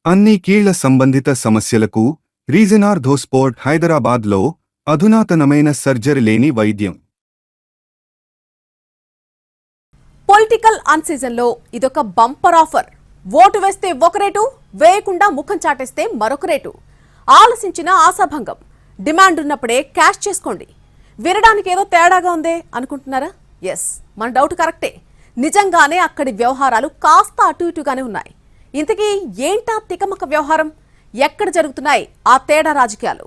అన్ని కీళ్ల సంబంధిత సమస్యలకు రీజన్ ఆర్థోస్పోర్ట్ హైదరాబాద్లో అధునాతనమైన సర్జరీ లేని వైద్యం. పొలిటికల్ అన్ సీజన్ లో ఇదొక బంపర్ ఆఫర్. ఓటు వేస్తే ఒక రేటు, వేయకుండా ముఖం చాటేస్తే మరొక రేటు. ఆలసించిన ఆశాభంగం. డిమాండ్ ఉన్నప్పుడే క్యాష్ చేసుకోండి. వినడానికి ఏదో తేడాగా ఉందే అనుకుంటున్నారా? ఎస్, మన డౌట్ కరెక్టే. నిజంగానే అక్కడి వ్యవహారాలు కాస్త అటు ఇటుగానే ఉన్నాయి. ఇంతకీ ఏంటా తికమక వ్యవహారం? ఎక్కడ జరుగుతున్నాయి ఆ తేడా రాజకీయాలు?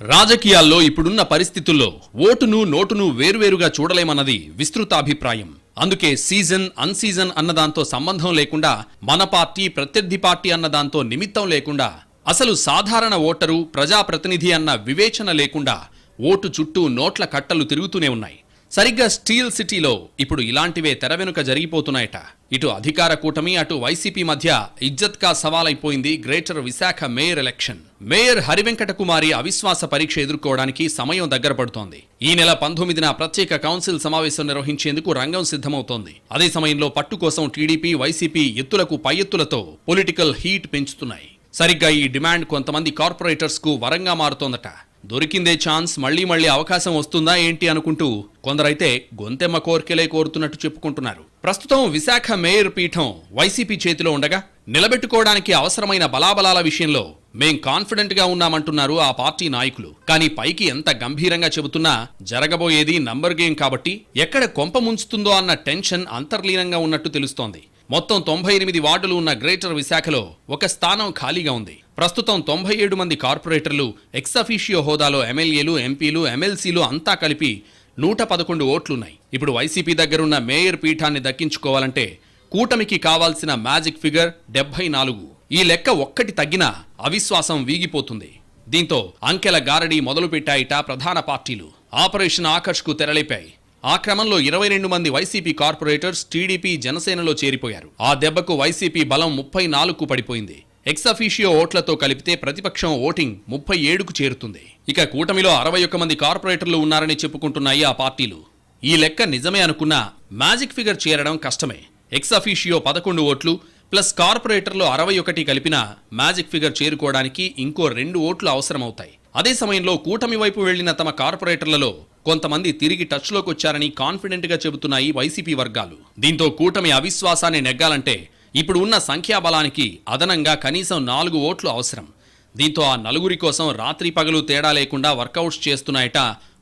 రాజకీయాల్లో ఇప్పుడున్న పరిస్థితుల్లో ఓటును నోటును వేరువేరుగా చూడలేమన్నది విస్తృతాభిప్రాయం. అందుకే సీజన్ అన్ సీజన్ అన్నదాంతో సంబంధం లేకుండా, మన పార్టీ ప్రత్యర్థి పార్టీ అన్నదాంతో నిమిత్తం లేకుండా, అసలు సాధారణ ఓటరు ప్రజాప్రతినిధి అన్న వివేచన లేకుండా ఓటు చుట్టూ నోట్ల కట్టలు తిరుగుతూనే ఉన్నాయి. సరిగ్గా స్టీల్ సిటీలో ఇప్పుడు ఇలాంటివే తెర వెనుక జరిగిపోతున్నాయట. ఇటు అధికార కూటమి, అటు వైసీపీ మధ్య ఇజ్జత్ కా సవాలైపోయింది greater Visakha mayor election. Mayor Harivenkata Kumari అవిశ్వాస పరీక్ష ఎదుర్కోవడానికి సమయం దగ్గర పడుతోంది. ఈ నెల 19న ప్రత్యేక కౌన్సిల్ సమావేశం నిర్వహించేందుకు రంగం సిద్ధమవుతోంది. అదే సమయంలో పట్టు కోసం టీడీపీ, వైసీపీ ఎత్తులకు పై ఎత్తులతో పొలిటికల్ హీట్ పెంచుతున్నాయి. సరిగ్గా ఈ డిమాండ్ కొంతమంది కార్పొరేటర్స్ కు వరంగా మారుతోందట. దొరికిందే ఛాన్స్, మళ్లీ అవకాశం వస్తుందా ఏంటి అనుకుంటూ కొందరైతే గొంతెమ్మ కోర్కెలే కోరుతున్నట్టు చెప్పుకుంటున్నారు. ప్రస్తుతం విశాఖ మేయర్ పీఠం వైసీపీ చేతిలో ఉండగా నిలబెట్టుకోవడానికి అవసరమైన బలాబలాల విషయంలో మేం కాన్ఫిడెంట్ గా ఉన్నామంటున్నారు ఆ పార్టీ నాయకులు. కానీ పైకి ఎంత గంభీరంగా చెబుతున్నా జరగబోయేది నంబర్ గేమ్ కాబట్టి ఎక్కడ కొంప ముంచుతుందో అన్న టెన్షన్ అంతర్లీనంగా ఉన్నట్టు తెలుస్తోంది. మొత్తం 98 వార్డులు ఉన్న గ్రేటర్ విశాఖలో ఒక స్థానం ఖాళీగా ఉంది. ప్రస్తుతం 97 మంది కార్పొరేటర్లు, ఎక్సఫీషియో హోదాలో ఎమ్మెల్యేలు, ఎంపీలు, ఎమ్మెల్సీలు అంతా కలిపి 111 ఓట్లున్నాయి. ఇప్పుడు వైసీపీ దగ్గరున్న మేయర్ పీఠాన్ని దక్కించుకోవాలంటే కూటమికి కావాల్సిన మ్యాజిక్ ఫిగర్ 74. ఈ లెక్క ఒక్కటి తగ్గినా అవిశ్వాసం వీగిపోతుంది. దీంతో అంకెల గారడీ మొదలుపెట్టాయిట ప్రధాన పార్టీలు. ఆపరేషన్ ఆకర్ష్కు తెరలేపాయి. ఆ క్రమంలో 22 మంది వైసీపీ కార్పొరేటర్స్ టీడీపీ, జనసేనలో చేరిపోయారు. ఆ దెబ్బకు వైసీపీ బలం 34కు పడిపోయింది. ఎక్సఫీషియో ఓట్లతో కలిపితే ప్రతిపక్షం ఓటింగ్ 37కు చేరుతుంది. ఇక కూటమిలో 61 మంది కార్పొరేటర్లు ఉన్నారని చెప్పుకుంటున్నాయి ఆ పార్టీలు. ఈ లెక్క నిజమే అనుకున్నా మ్యాజిక్ ఫిగర్ చేరడం కష్టమే. ఎక్సఫీషియో 11 ఓట్లు ప్లస్ కార్పొరేటర్లు 61 కలిపినా మ్యాజిక్ ఫిగర్ చేరుకోవడానికి ఇంకో 2 ఓట్లు అవసరమవుతాయి. అదే సమయంలో కూటమి వైపు వెళ్లిన తమ కార్పొరేటర్లలో కొంతమంది తిరిగి టచ్లోకి వచ్చారని కాన్ఫిడెంట్ గా చెబుతున్నాయి వైసీపీ వర్గాలు. దీంతో కూటమి అవిశ్వాసాన్ని నెగ్గాలంటే ఇప్పుడు ఉన్న సంఖ్యాబలానికి అదనంగా కనీసం 4 ఓట్లు అవసరం. దీంతో ఆ నలుగురి కోసం రాత్రి పగలు తేడా లేకుండా వర్కౌట్స్ చేస్తున్నాయట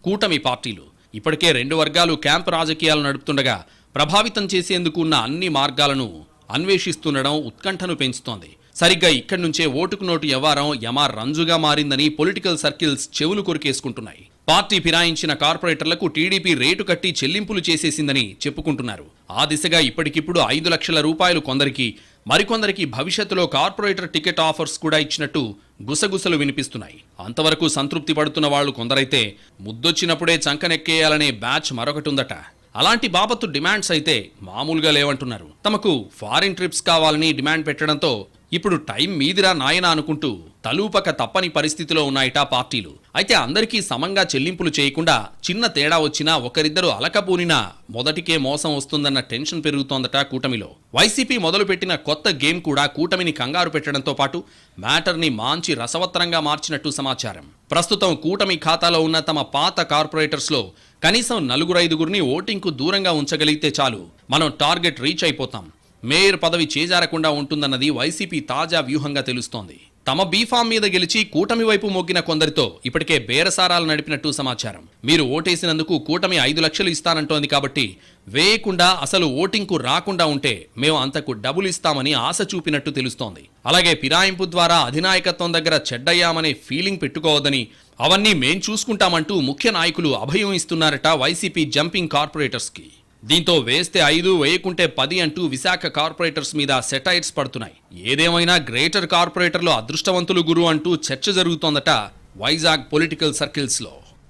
కూటమి పార్టీలు. ఇప్పటికే 2 వర్గాలు క్యాంప్ రాజకీయాలు నడుపుతుండగా ప్రభావితం చేసేందుకు ఉన్న అన్ని మార్గాలను అన్వేషిస్తుండడం ఉత్కంఠను పెంచుతోంది. సరిగ్గా ఇక్కడి నుంచే ఓటుకు నోటు వ్యవహారం యమా రంజుగా మారిందని పొలిటికల్ సర్కిల్స్ చెవులు కొరికేసుకుంటున్నాయి. పార్టీ ఫిరాయించిన కార్పొరేటర్లకు టీడీపీ రేటు కట్టి చెల్లింపులు చేసేసిందని చెప్పుకుంటున్నారు. ఆ దిశగా ఇప్పటికిప్పుడు 5 లక్షల రూపాయలు కొందరికి, మరికొందరికి భవిష్యత్తులో కార్పొరేటర్ టికెట్ ఆఫర్స్ కూడా ఇచ్చినట్టు గుసగుసలు వినిపిస్తున్నాయి. అంతవరకు సంతృప్తి పడుతున్న వాళ్లు కొందరైతే ముద్దొచ్చినప్పుడే చంకనెక్కేయాలనే బ్యాచ్ మరొకటుందట. అలాంటి బాబత్తు డిమాండ్స్ అయితే మామూలుగా లేవంటున్నారు. తమకు ఫారిన్ ట్రిప్స్ కావాలని డిమాండ్ పెట్టడంతో ఇప్పుడు టైం మీదిరా నాయనా అనుకుంటూ తలూపక తప్పని పరిస్థితిలో ఉన్నాయట పార్టీలు. అయితే అందరికీ సమంగా చెల్లింపులు చేయకుండా చిన్న తేడా వచ్చినా ఒకరిద్దరు అలకపూనినా మొదటికే మోసం వస్తుందన్న టెన్షన్ పెరుగుతోందట కూటమిలో. వైసీపీ మొదలుపెట్టిన కొత్త గేమ్ కూడా కూటమిని కంగారు పెట్టడంతో పాటు మ్యాటర్ని మాంచి రసవత్తరంగా మార్చినట్టు సమాచారం. ప్రస్తుతం కూటమి ఖాతాలో ఉన్న తమ పాత కార్పొరేటర్స్లో కనీసం 4-5 ఓటింగ్కు దూరంగా ఉంచగలిగితే చాలు, మనం టార్గెట్ రీచ్ అయిపోతాం. మేయర్ పదవి చేజారకుండా ఉంటుందన్నది వైసీపీ తాజా వ్యూహంగా తెలుస్తోంది. తమ బీఫామ్ మీద గెలిచి కూటమి వైపు మోగిన కొందరితో ఇప్పటికే బేరసారాలు నడిపినట్టు సమాచారం. మీరు ఓటేసినందుకు కూటమి 5 లక్షలు ఇస్తానంటోంది కాబట్టి వేయకుండా అసలు ఓటింగ్కు రాకుండా ఉంటే మేము అంతకు డబుల్ ఇస్తామని ఆశ చూపినట్టు తెలుస్తోంది. అలాగే ఫిరాయింపు ద్వారా అధినాయకత్వం దగ్గర చెడ్డయ్యామనే ఫీలింగ్ పెట్టుకోవద్దని, అవన్నీ మేం చూసుకుంటామంటూ ముఖ్య నాయకులు అభయం ఇస్తున్నారట వైసీపీ జంపింగ్ కార్పొరేటర్స్కి. దీంతో వేస్తే 5, వేయకుంటే 10 అంటూ విశాఖ కార్పొరేటర్స్ మీద సెటైర్స్ పడుతున్నాయి. ఏదేమైనా గ్రేటర్ కార్పొరేటర్లు అదృష్టవంతులు గురు అంటూ చర్చ జరుగుతోందట వైజాగ్ పొలిటికల్ సర్కిల్స్లో.